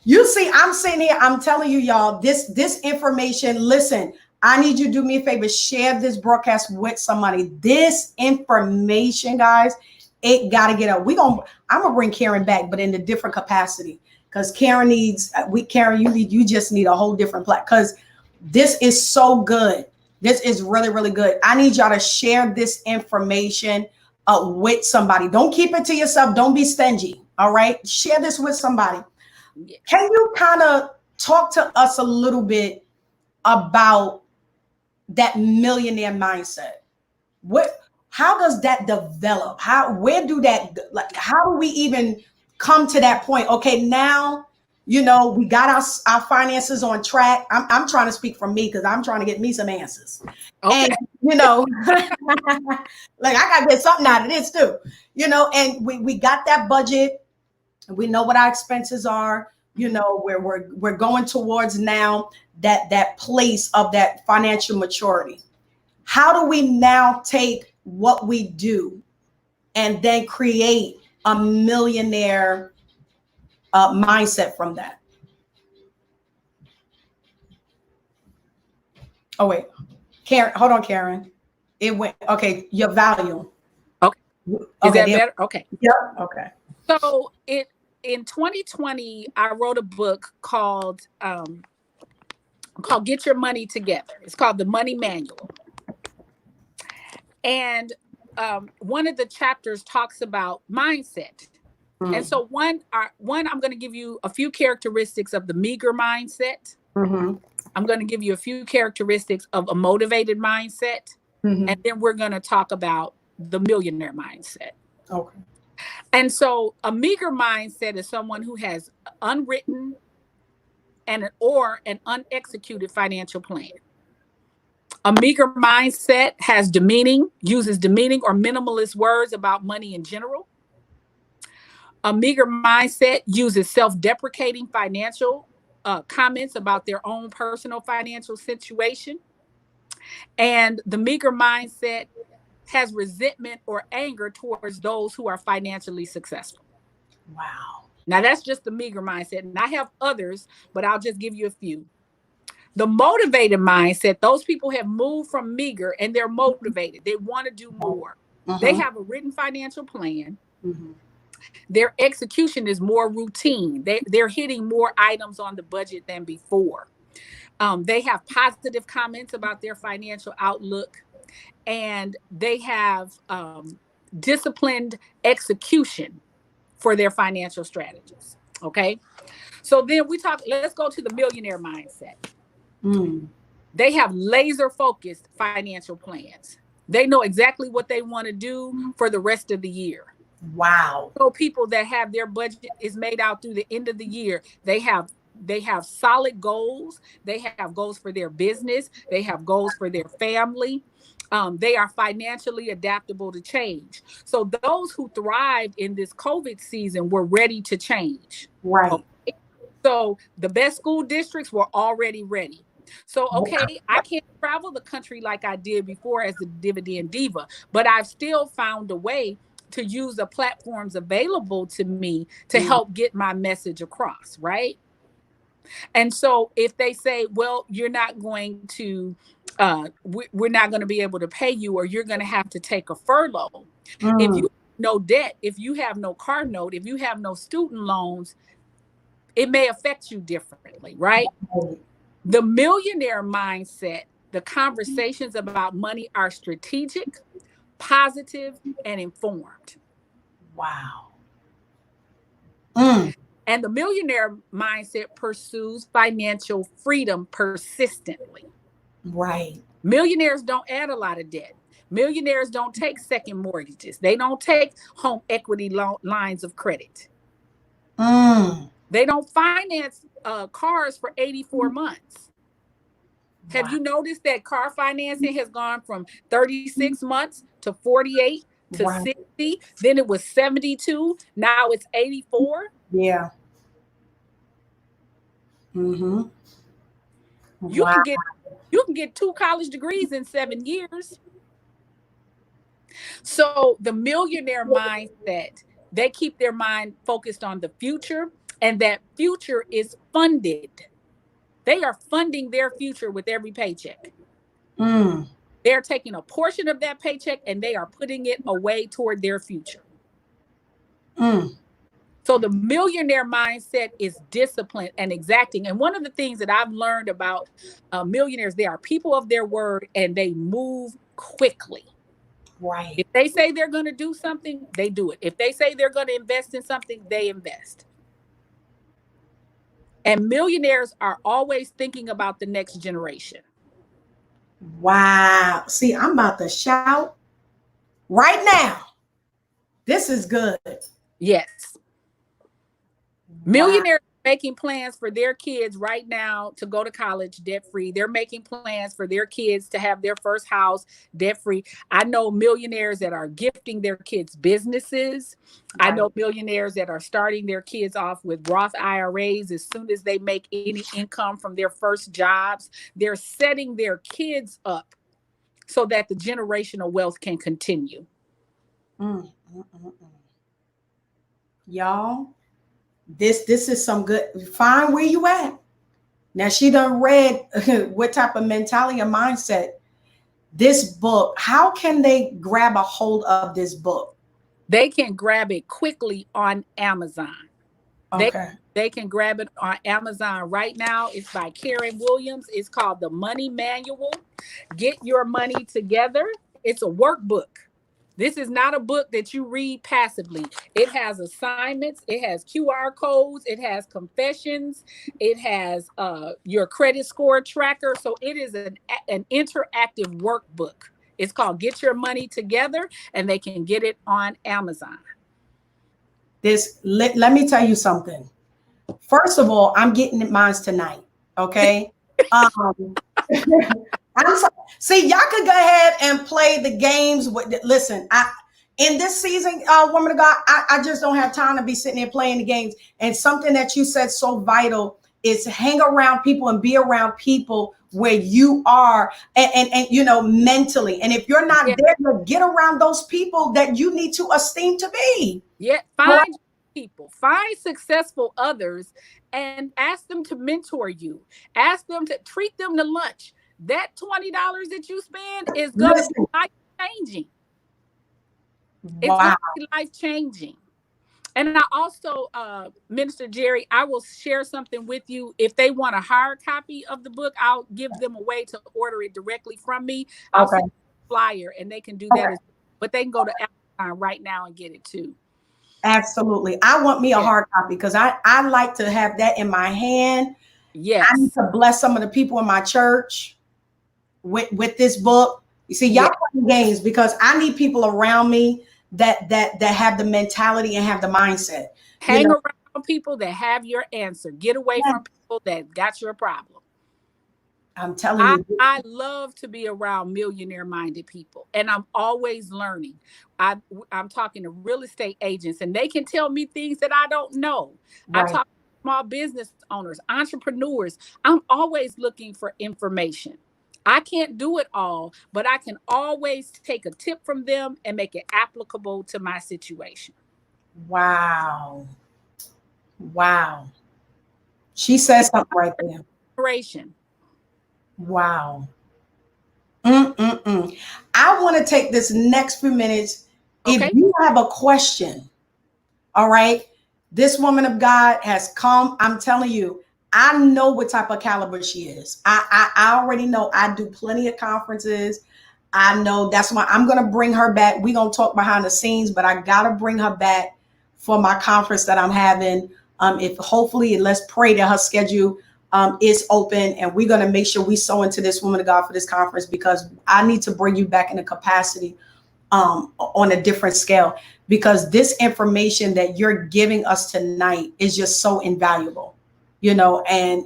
A: you see, I'm sitting here, I'm telling you, y'all, this information, listen, I need you to do me a favor, share this broadcast with somebody. This information, guys, it got to get up. I'm going to bring Karen back, but in a different capacity. because Karen needs, Karen, you just need a whole different platform, because this is so good. This is really, really good. I need y'all to share this information with somebody. Don't keep it to yourself. Don't be stingy. All right. Share this with somebody.
B: Yes.
A: Can you kind of talk to us a little bit about that millionaire mindset? How does that develop? Where do that, like, how do we even come to that point? Okay, now, we got our finances on track. I'm trying to speak for me, because I'm trying to get me some answers.
B: Okay.
A: And, like, I got to get something out of this too, and we got that budget. We know what our expenses are, where we're going towards now, that place of that financial maturity. How do we now take what we do and then create a millionaire mindset from that? Oh, wait. Karen, hold on, Karen. It went, okay, your value.
B: Okay. Is that better? Okay.
A: Yep. Okay.
B: So in 2020, I wrote a book called Get Your Money Together. It's called The Money Manual. And one of the chapters talks about mindset. And so one, I'm going to give you a few characteristics of the meager mindset. I'm going to give you a few characteristics of a motivated mindset. And then we're going to talk about the millionaire mindset.
A: Okay.
B: And so a meager mindset is someone who has unwritten or an unexecuted financial plan. A meager mindset uses demeaning or minimalist words about money in general. A meager mindset uses self-deprecating financial comments about their own personal financial situation. And the meager mindset has resentment or anger towards those who are financially successful.
A: Wow.
B: Now, that's just the meager mindset. And I have others, but I'll just give you a few. The motivated mindset, those people have moved from meager and they're motivated. They want to do more. They have a written financial plan. Their execution is more routine. They're hitting more items on the budget than before. They have positive comments about their financial outlook, and they have disciplined execution for their financial strategies. Okay. So then let's go to the millionaire mindset. They have laser focused financial plans. They know exactly what they want to do for the rest of the year.
A: Wow.
B: So people that have their budget is made out through the end of the year, they have solid goals. They have goals for their business. They have goals for their family. They are financially adaptable to change. So those who thrived in this COVID season were ready to change.
A: Right.
B: Okay? So the best school districts were already ready. So, okay, I can't travel the country like I did before as the dividend diva, but I've still found a way to use the platforms available to me to help get my message across, right? And so if they say, well, you're not going to, we're not going to be able to pay you, or you're going to have to take a furlough. If you have no debt, if you have no car note, if you have no student loans, it may affect you differently, right? The millionaire mindset, the conversations about money are strategic, positive, and informed.
A: Wow.
B: And the millionaire mindset pursues financial freedom persistently.
A: Right.
B: Millionaires don't add a lot of debt. Millionaires don't take second mortgages. They don't take home equity lines of credit. They don't finance cars for 84 months. Wow. Have you noticed that car financing has gone from 36 months to 48 to 60? Then it was 72. Now it's 84.
A: Yeah.
B: You can get 2 college degrees in 7 years. So the millionaire mindset, they keep their mind focused on the future, and that future is funded. They are funding their future with every paycheck. They're taking a portion of that paycheck and they are putting it away toward their future. So the millionaire mindset is discipline and exacting. And one of the things that I've learned about millionaires, they are people of their word and they move quickly.
A: Right.
B: If they say they're going to do something, they do it. If they say they're going to invest in something, they invest. And millionaires are always thinking about the next generation.
A: Wow. See, I'm about to shout right now. This is good.
B: Yes.
A: Wow.
B: Millionaires are making plans for their kids right now to go to college debt free. They're making plans for their kids to have their first house debt free. I know millionaires that are gifting their kids businesses.
A: Right.
B: I know millionaires that are starting their kids off with Roth IRAs as soon as they make any income from their first jobs. They're setting their kids up so that the generational wealth can continue.
A: Y'all, this is some good. Find where you at. Now she done read what type of mentality or mindset. This book, how can they grab a hold of this book?
B: They can grab it quickly on Amazon.
A: Okay.
B: They can grab it on Amazon right now. It's by Karen Williams. It's called The Money Manual. Get Your Money Together. It's a workbook. This is not a book that you read passively. It has assignments. It has QR codes. It has confessions. It has your credit score tracker. So it is an interactive workbook. It's called Get Your Money Together, and they can get it on Amazon.
A: Let me tell you something. First of all, I'm getting mine tonight. Okay. I'm sorry. See, y'all could go ahead and play the games. Listen, in this season, woman of God, I just don't have time to be sitting there playing the games. And something that you said so vital is hang around people and be around people where you are and you know, mentally. And if you're not there, get around those people that you need to esteem to be.
B: Yeah, find people, find successful others and ask them to mentor you. Ask them to treat them to lunch. That $20 that you spend is going to be life-changing. It's going to be life-changing. And I also, Minister Jerry, I will share something with you. If they want a hard copy of the book, I'll give them a way to order it directly from me. I'll send a flyer and they can do that. But they can go to Amazon right now and get it too.
A: Absolutely. I want me a hard copy because I like to have that in my hand.
B: Yes.
A: I need to bless some of the people in my church with this book. You see, y'all playing games because I need people around me that have the mentality and have the mindset.
B: Hang around people that have your answer. Get away from people that got your problem.
A: I'm telling you.
B: I love to be around millionaire-minded people, and I'm always learning. I'm talking to real estate agents, and they can tell me things that I don't know. Right. I talk to small business owners, entrepreneurs. I'm always looking for information. I can't do it all, but I can always take a tip from them and make it applicable to my situation.
A: Wow. Wow. She says something right there. Wow. I want to take this next few minutes. Okay. If you have a question, all right, this woman of God has come. I'm telling you, I know what type of caliber she is. I already know. I do plenty of conferences. I know that's why I'm going to bring her back. We're going to talk behind the scenes, but I got to bring her back for my conference that I'm having. If hopefully, let's pray that her schedule is open, and we're going to make sure we sow into this woman of God for this conference, because I need to bring you back in a capacity on a different scale, because this information that you're giving us tonight is just so invaluable, you know, and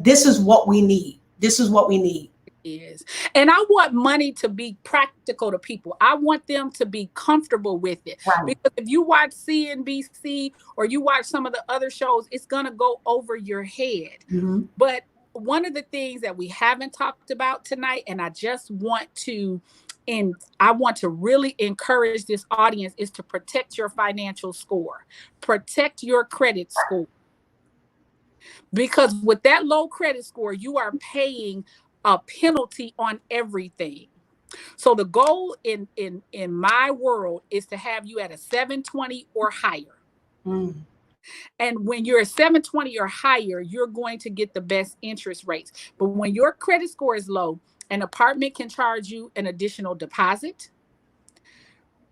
A: this is what we need. This is what we need.
B: Is. And I want money to be practical to people. I want them to be comfortable with it. Right. Because if you watch CNBC or you watch some of the other shows, it's going to go over your head. Mm-hmm. But one of the things that we haven't talked about tonight, and I just want to, and I want to really encourage this audience, is to protect your financial score, protect your credit score. Because with that low credit score, you are paying a penalty on everything. So the goal in my world is to have you at a 720 or higher.
A: Mm.
B: And when you're a 720 or higher, you're going to get the best interest rates. But when your credit score is low, an apartment can charge you an additional deposit.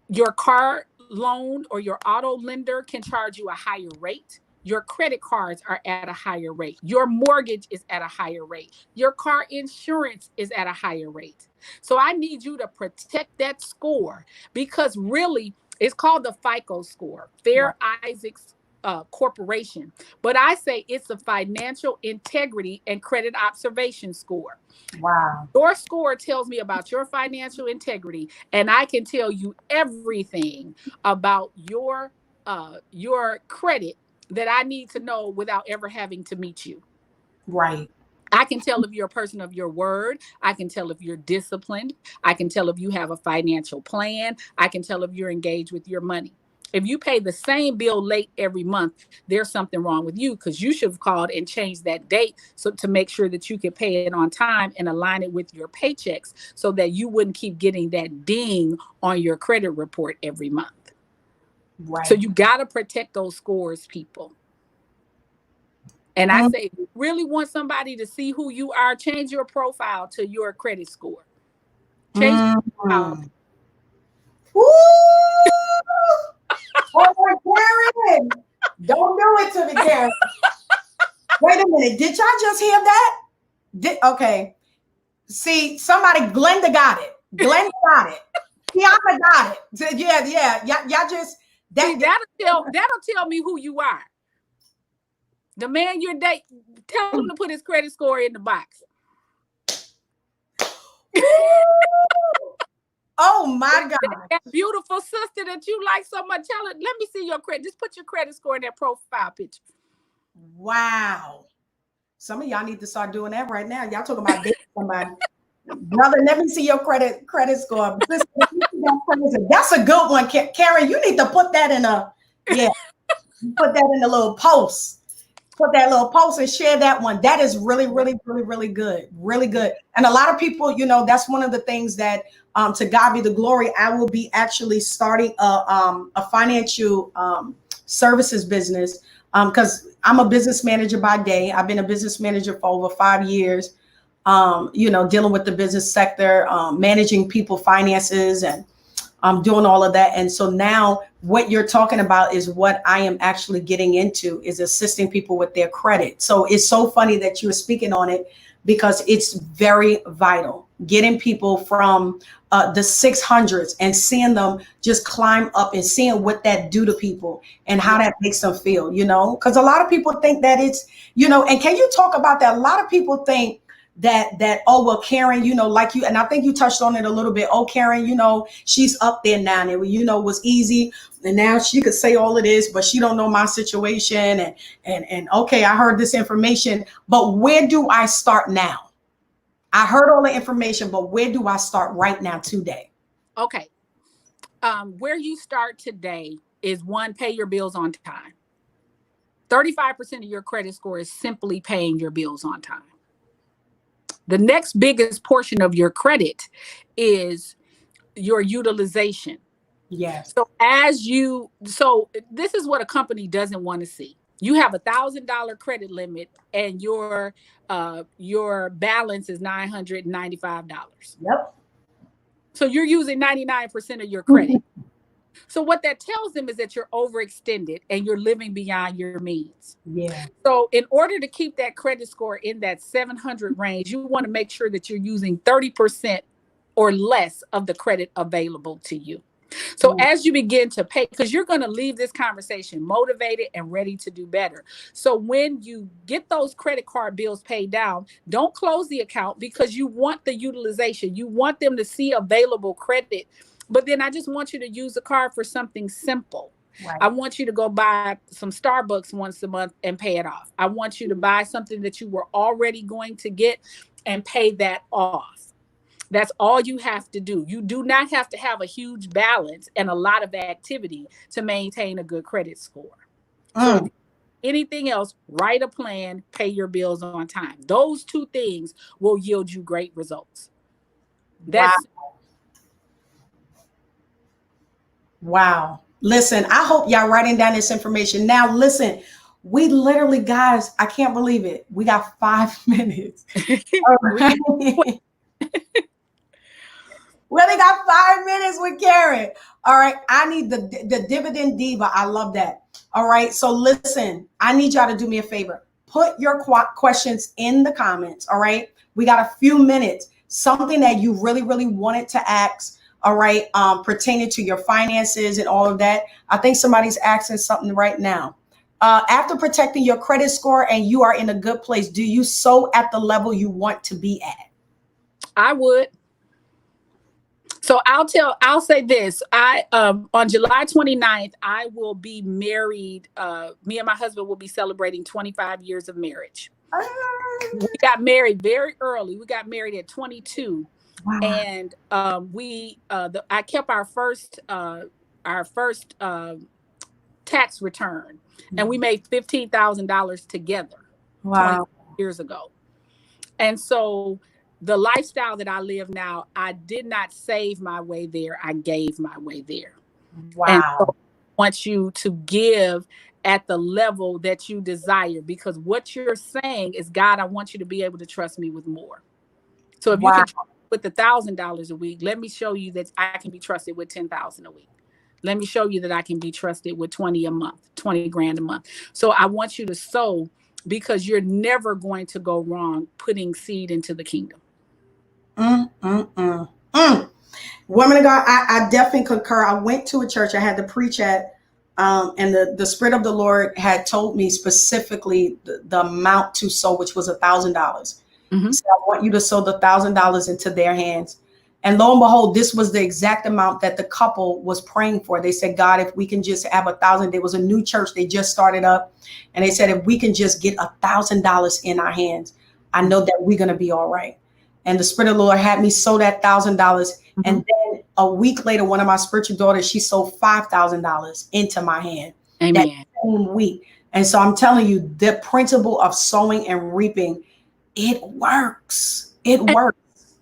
B: Your car loan or your auto lender can charge you a higher rate. Your credit cards are at a higher rate. Your mortgage is at a higher rate. Your car insurance is at a higher rate. So I need you to protect that score, because really it's called the FICO score, Fair Isaacs Corporation. But I say it's a financial integrity and credit observation score.
A: Wow.
B: Your score tells me about your financial integrity, and I can tell you everything about your credit that I need to know without ever having to meet you.
A: Right.
B: I can tell if you're a person of your word. I can tell if you're disciplined. I can tell if you have a financial plan. I can tell if you're engaged with your money. If you pay the same bill late every month, there's something wrong with you, because you should have called and changed that date so to make sure that you could pay it on time and align it with your paychecks so that you wouldn't keep getting that ding on your credit report every month.
A: Right.
B: So you got to protect those scores, people. And I say, if you really want somebody to see who you are, change your profile to your credit score. Change your profile.
A: Woo! Oh, Karen, don't do it to me, Karen. Wait a minute. Did y'all just hear that? Okay. See, Glenda got it. Glenda got it. Tiana got it. Yeah. Y'all just
B: that'll tell me who you are. The man you're dating, tell him to put his credit score in the box.
A: Oh my God.
B: That beautiful sister that you like so much, tell her, let me see your credit. Just put your credit score in that profile picture.
A: Wow. Some of y'all need to start doing that right now. Y'all talking about dating somebody. Brother, let me see your credit score. That's a good one, Karen. You need to put that in put that in a little post. Put that little post and share that one. That is really, really, really, really good. Really good. And a lot of people, that's one of the things that, to God be the glory, I will be actually starting a financial services business, because I'm a business manager by day. I've been a business manager for over 5 years, dealing with the business sector, managing people finances, and doing all of that. And so now what you're talking about is what I am actually getting into, is assisting people with their credit. So it's so funny that you were speaking on it, because it's very vital, getting people from the 600s and seeing them just climb up and seeing what that do to people and how that makes them feel, because a lot of people think that it's, and can you talk about that? A lot of people think that oh, well, Karen, like you, and I think you touched on it a little bit. Oh, Karen, she's up there now, and it was easy, and now she could say all of this, but she don't know my situation, and okay, I heard this information, but where do I start now? I heard all the information, but where do I start right now today?
B: Okay. Where you start today is, one, pay your bills on time. 35% of your credit score is simply paying your bills on time. The next biggest portion of your credit is your utilization.
A: Yes.
B: So this is what a company doesn't want to see. You have $1,000 credit limit and your balance is $995.
A: Yep.
B: So you're using 99% of your credit. So what that tells them is that you're overextended and you're living beyond your means.
A: Yeah.
B: So in order to keep that credit score in that 700 range, you want to make sure that you're using 30% or less of the credit available to you. So as you begin to pay, because you're going to leave this conversation motivated and ready to do better. So when you get those credit card bills paid down, don't close the account, because you want the utilization. You want them to see available credit. But then I just want you to use the card for something simple. Right. I want you to go buy some Starbucks once a month and pay it off. I want you to buy something that you were already going to get and pay that off. That's all you have to do. You do not have to have a huge balance and a lot of activity to maintain a good credit score. So anything else, write a plan, pay your bills on time. Those two things will yield you great results.
A: Wow. Listen, I hope y'all writing down this information. Now, listen, we literally, guys, I can't believe it. We got 5 minutes. All right. We only got 5 minutes with Karen. All right. I need the dividend diva. I love that. All right. So listen, I need y'all to do me a favor. Put your questions in the comments. All right. We got a few minutes. Something that you really, really wanted to ask. All right. Pertaining to your finances and all of that. I think somebody's asking something right now. After protecting your credit score and you are in a good place, do you sow at the level you want to be at?
B: I would. So I'll say this. On July 29th, I will be married. Me and my husband will be celebrating 25 years of marriage. We got married very early. We got married at 22. Wow. And I kept our first tax return, and we made $15,000 together. Wow. 20 years ago. And so the lifestyle that I live now, I did not save my way there. I gave my way there.
A: Wow.
B: And so I want you to give at the level that you desire, because what you're saying is, God, I want you to be able to trust me with more. So if you can with $1,000 a week, let me show you that I can be trusted with $10,000 a week. Let me show you that I can be trusted with 20 a month, 20 grand a month. So I want you to sow, because you're never going to go wrong putting seed into the kingdom.
A: Woman of God, I definitely concur. I went to a church I had to preach at, and the Spirit of the Lord had told me specifically the amount to sow, which was $1,000. Mm-hmm. So I want you to sow the $1,000 into their hands. And lo and behold, this was the exact amount that the couple was praying for. They said, God, if we can just have $1,000, there was a new church they just started up. And they said, if we can just get $1,000 in our hands, I know that we're going to be all right. And the Spirit of the Lord had me sow that $1,000. Mm-hmm. And then a week later, one of my spiritual daughters, she sold $5,000 into my hand.
B: Amen.
A: That same week. And so I'm telling you, the principle of sowing and reaping, it works. It works.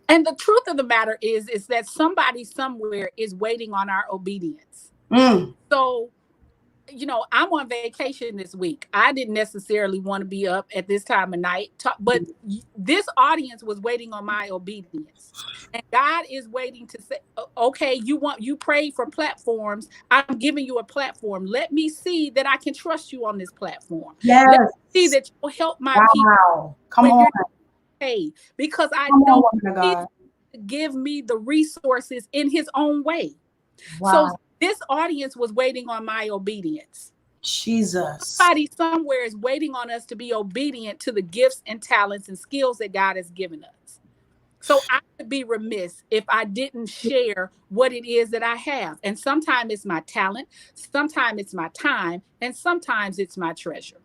B: And the truth of the matter is that somebody somewhere is waiting on our obedience. So, I'm on vacation this week. I didn't necessarily want to be up at this time of night, but this audience was waiting on my obedience. And God is waiting to say, okay, you prayed for platforms. I'm giving you a platform. Let me see that I can trust you on this platform.
A: Yes.
B: Let me see that you'll help my people.
A: Come on.
B: Paid, because I know He's to give me the resources in His own way. Wow. So this audience was waiting on my obedience.
A: Jesus.
B: Somebody somewhere is waiting on us to be obedient to the gifts and talents and skills that God has given us. So I would be remiss if I didn't share what it is that I have. And sometimes it's my talent, sometimes it's my time, and sometimes it's my treasure.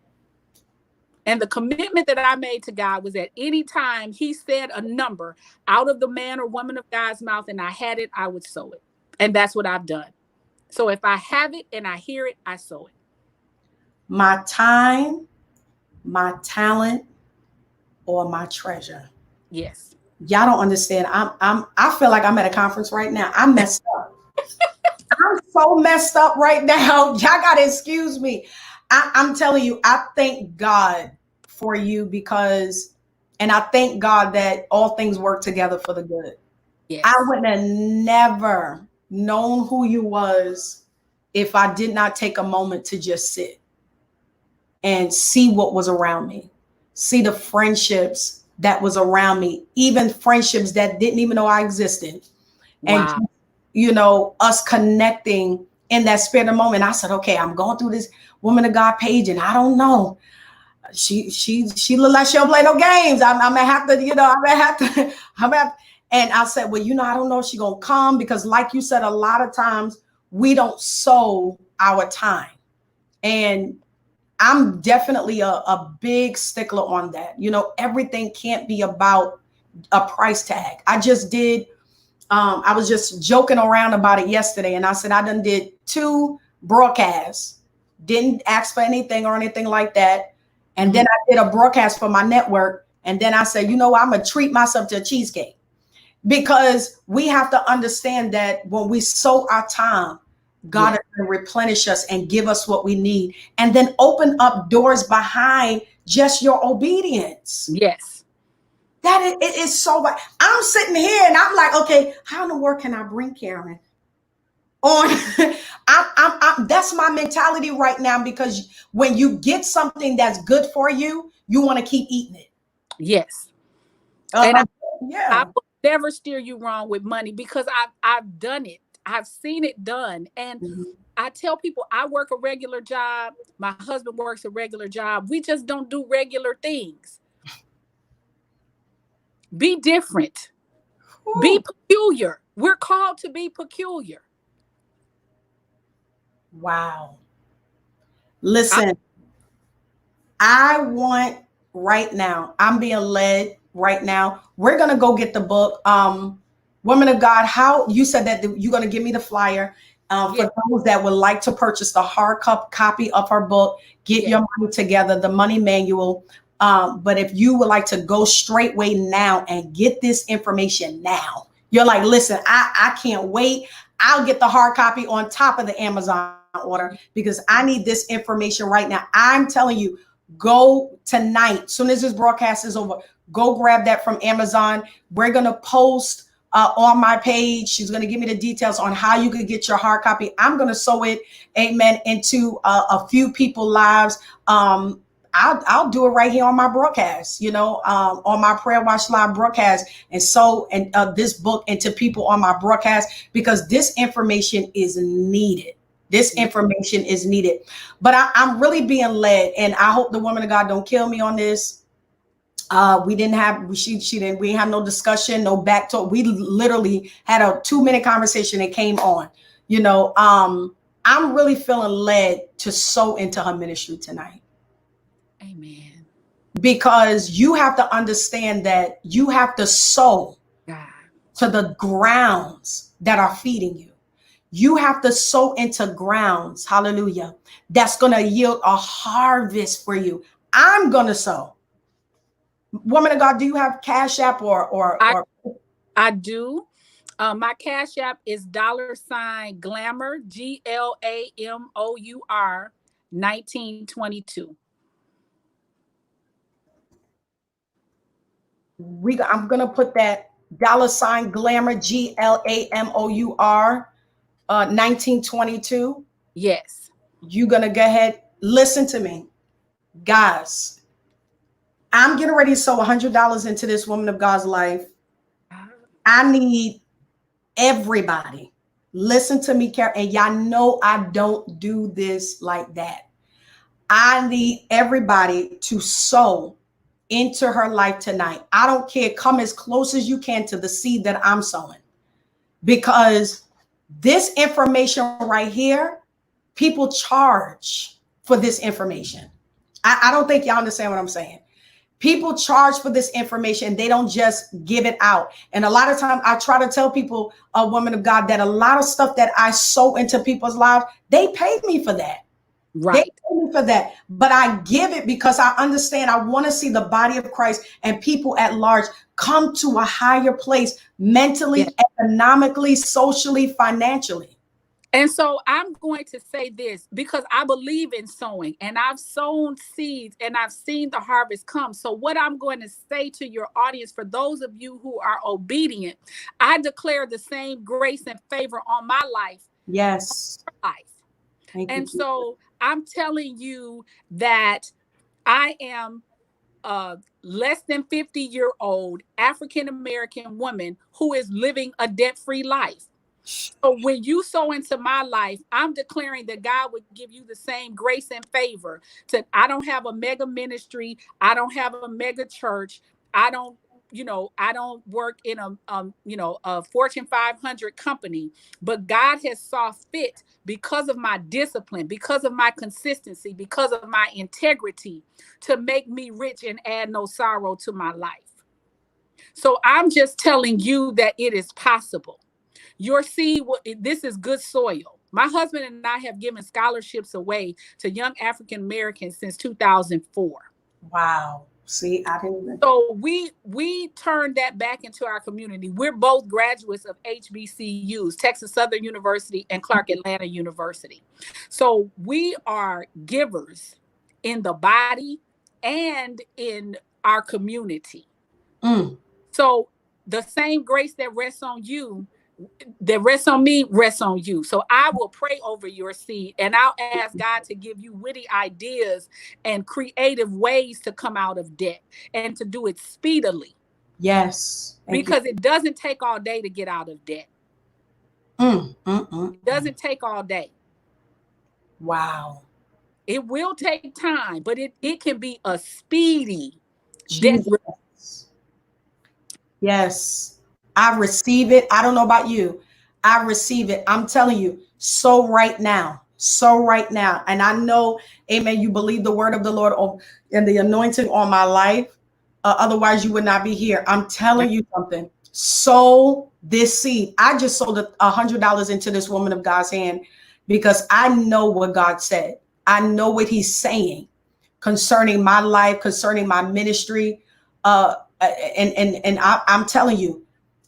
B: And the commitment that I made to God was that any time He said a number out of the man or woman of God's mouth and I had it, I would sow it. And that's what I've done. So if I have it and I hear it, I sow it.
A: My time, my talent, or my treasure.
B: Yes.
A: Y'all don't understand. I feel like I'm at a conference right now. I'm messed up. I'm so messed up right now. Y'all gotta excuse me. I'm telling you, I thank God for you and I thank God that all things work together for the good.
B: Yes.
A: I would have never known who you was if I did not take a moment to just sit and see what was around me, see the friendships that was around me, even friendships that didn't even know I existed. Wow. And, us connecting in that spirit of moment. I said, okay, I'm going through this woman of God page, and I don't know. She look like she don't play no games. I'm gonna have to, and I said, well, I don't know if she's gonna come, because like you said, a lot of times we don't sow our time. And I'm definitely a big stickler on that. Everything can't be about a price tag. I just did, I was just joking around about it yesterday, and I said, I done did 2 broadcasts, didn't ask for anything or anything like that. And then I did a broadcast for my network. And then I said, I'm going to treat myself to a cheesecake, because we have to understand that when we sow our time, God
B: Yeah.
A: is going to replenish us and give us what we need, and then open up doors behind just your obedience.
B: Yes.
A: That it is so. I'm sitting here and I'm like, okay, how in the world can I bring Karen on? That's my mentality right now, because when you get something that's good for you, you want to keep eating it.
B: Yes.
A: Uh,
B: And
A: uh,
B: I
A: yeah.
B: will never steer you wrong with money, because I've done it. I've seen it done. And
A: Mhm.
B: I tell people I work a regular job. My husband works a regular job. We just don't do regular things. Be different. Be
A: Whew.
B: peculiar. We're called to be peculiar.
A: Wow.
B: I,
A: Listen, I want right now, I'm being led right now. We're going to go get the book. Woman of God, how you said that you're going to give me the flyer
B: yeah,
A: for those that would like to purchase the hard copy of her book, get
B: yeah.
A: your money together, the money manual. But if you would like to go straightway now and get this information now, you're like, listen, I can't wait. I'll get the hard copy on top of the Amazon order because I need this information right now. I'm telling you, go tonight. Soon as this broadcast is over, go grab that from Amazon. We're going to post on my page. She's going to give me the details on how you could get your hard copy. I'm going to sew it, amen, into a few people's lives. I'll do it right here on my broadcast, on my Prayer Watch Live broadcast, and sew and this book into people on my broadcast, because this information is needed. This information is needed. But I'm really being led, and I hope the woman of God don't kill me on this. We didn't have she didn't we have no discussion, no back talk. We literally had a 2-minute conversation and came on. I'm really feeling led to sow into her ministry tonight,
B: Amen.
A: because you have to understand that you have to sow
B: God.
A: to the grounds that are feeding you. You have to sow into grounds, hallelujah, that's going to yield a harvest for you. I'm going to sow. Woman of God, do you have Cash App
B: I do. My Cash App is $Glamour, GLAMOUR 1922.
A: I'm going to put that $Glamour, GLAMOUR 1922.
B: Yes.
A: You're going to go ahead, listen to me, guys. I'm getting ready to sow $100 into this woman of God's life. I need everybody. Listen to me, Karen, and y'all know I don't do this like that. I need everybody to sow into her life tonight. I don't care. Come as close as you can to the seed that I'm sowing, because this information right here, people charge for this information. I don't think y'all understand what I'm saying. People charge for this information. They don't just give it out. And a lot of times I try to tell people, a woman of God, that a lot of stuff that I sow into people's lives, they paid me for that. They
B: Right.
A: pay me for that. But I give it because I understand I want to see the body of Christ and people at large come to a higher place mentally,
B: Yeah.
A: economically, socially, financially.
B: And so I'm going to say this, because I believe in sowing, and I've sown seeds and I've seen the harvest come. So what I'm going to say to your audience, for those of you who are obedient, I declare the same grace and favor on my life.
A: Yes.
B: Life.
A: Thank you,
B: And
A: Jesus.
B: so I'm telling you that I am a less than 50-year-old African American woman who is living a debt-free life. So when you sow into my life, I'm declaring that God would give you the same grace and favor. I don't have a mega ministry. I don't have a mega church. I don't, I don't work in a Fortune 500 company, but God has saw fit, because of my discipline, because of my consistency, because of my integrity, to make me rich and add no sorrow to my life. So I'm just telling you that it is possible. Your seed, this is good soil. My husband and I have given scholarships away to young African Americans since 2004.
A: Wow. See, I didn't even.
B: So we turned that back into our community. We're both graduates of HBCUs, Texas Southern University and Clark Atlanta University. So we are givers in the body and in our community. So the same grace that rests on you, that rests on me, rests on you. So I will pray over your seed, and I'll ask God to give you witty ideas and creative ways to come out of debt, and to do it speedily.
A: Yes.
B: Because it doesn't take all day to get out of debt. It doesn't take all day.
A: Wow.
B: It will take time, but it can be a speedy
A: debt. Yes. I receive it. I don't know about you. I receive it. I'm telling you, so right now. So right now. And I know, amen, you believe the word of the Lord and the anointing on my life. Otherwise, you would not be here. I'm telling you something. Sow this seed. I just sold $100 into this woman of God's hand because I know what God said. I know what he's saying concerning my life, concerning my ministry. And I'm telling you,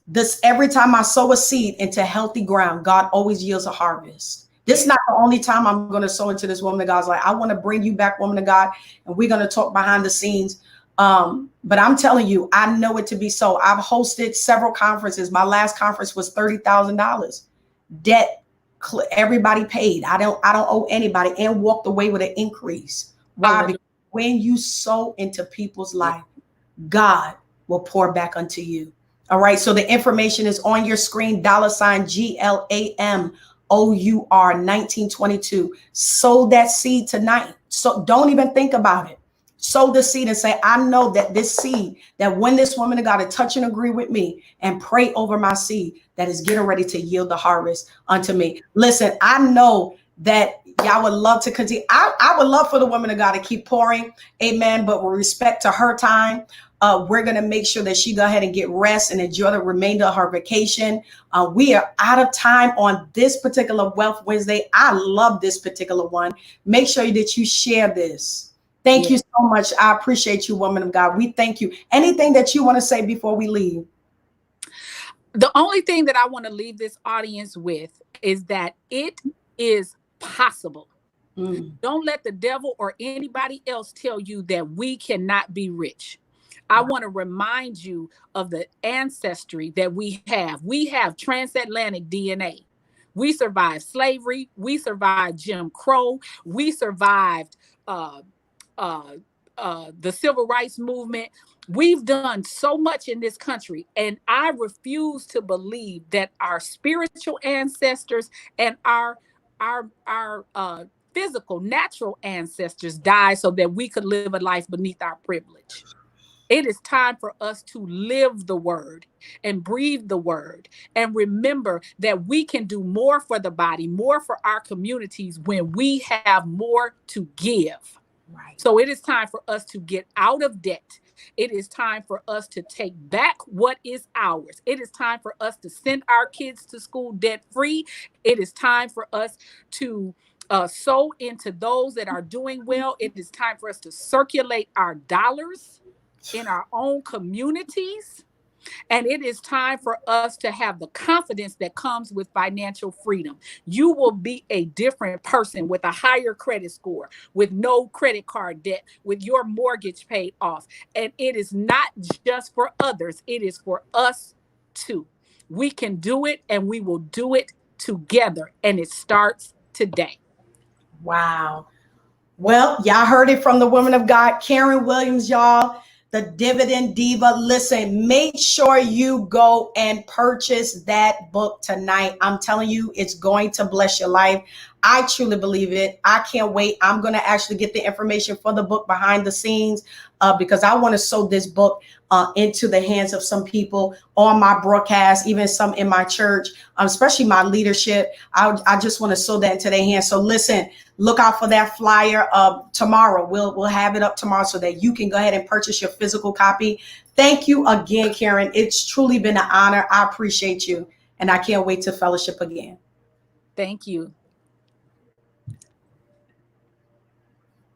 A: this every time I sow a seed into healthy ground, God always yields a harvest. This is not the only time I'm going to sow into this woman of God's life. I want to bring you back, woman of God, and we're going to talk behind the scenes. But I'm telling you, I know it to be so. I've hosted several conferences. My last conference was $30,000. Debt, everybody paid. I don't owe anybody, and walked away with an increase. Why? Because when you sow into people's life, God will pour back unto you. All right. So the information is on your screen, $GLAMOUR 1922. Sow that seed tonight. So don't even think about it. Sow the seed and say, I know that this seed, that when this woman of God to touch and agree with me and pray over my seed, that is getting ready to yield the harvest unto me. Listen, I know that y'all would love to continue. I would love for the woman of God to keep pouring. Amen. But with respect to her time, we're going to make sure that she go ahead and get rest and enjoy the remainder of her vacation. We are out of time on this particular Wealth Wednesday. I love this particular one. Make sure that you share this. Thank you so much. I appreciate you, woman of God. We thank you. Anything that you want to say before we leave?
B: The only thing that I want to leave this audience with is that it is possible. Don't let the devil or anybody else tell you that we cannot be rich. I want to remind you of the ancestry that we have. We have transatlantic DNA. We survived slavery. We survived Jim Crow. We survived the civil rights movement. We've done so much in this country, and I refuse to believe that our spiritual ancestors and our physical, natural ancestors died so that we could live a life beneath our privilege. It is time for us to live the word and breathe the word and remember that we can do more for the body, more for our communities when we have more to give. Right. So it is time for us to get out of debt. It is time for us to take back what is ours. It is time for us to send our kids to school debt free. It is time for us to sow into those that are doing well. It is time for us to circulate our dollars in our own communities. And it is time for us to have the confidence that comes with financial freedom. You will be a different person with a higher credit score, with no credit card debt, with your mortgage paid off. And it is not just for others. It is for us too. We can do it, and we will do it together. And it starts today.
A: Wow. Well, y'all heard it from the woman of God, Karen Williams, y'all. The Dividend Diva. Listen, make sure you go and purchase that book tonight. I'm telling you, it's going to bless your life. I truly believe it. I can't wait. I'm going to actually get the information for the book behind the scenes because I want to sow this book into the hands of some people on my broadcast, even some in my church, especially my leadership. I just want to sow that into their hands. So listen, look out for that flyer tomorrow. We'll have it up tomorrow so that you can go ahead and purchase your physical copy. Thank you again, Karen. It's truly been an honor. I appreciate you, and I can't wait to fellowship again.
B: Thank you.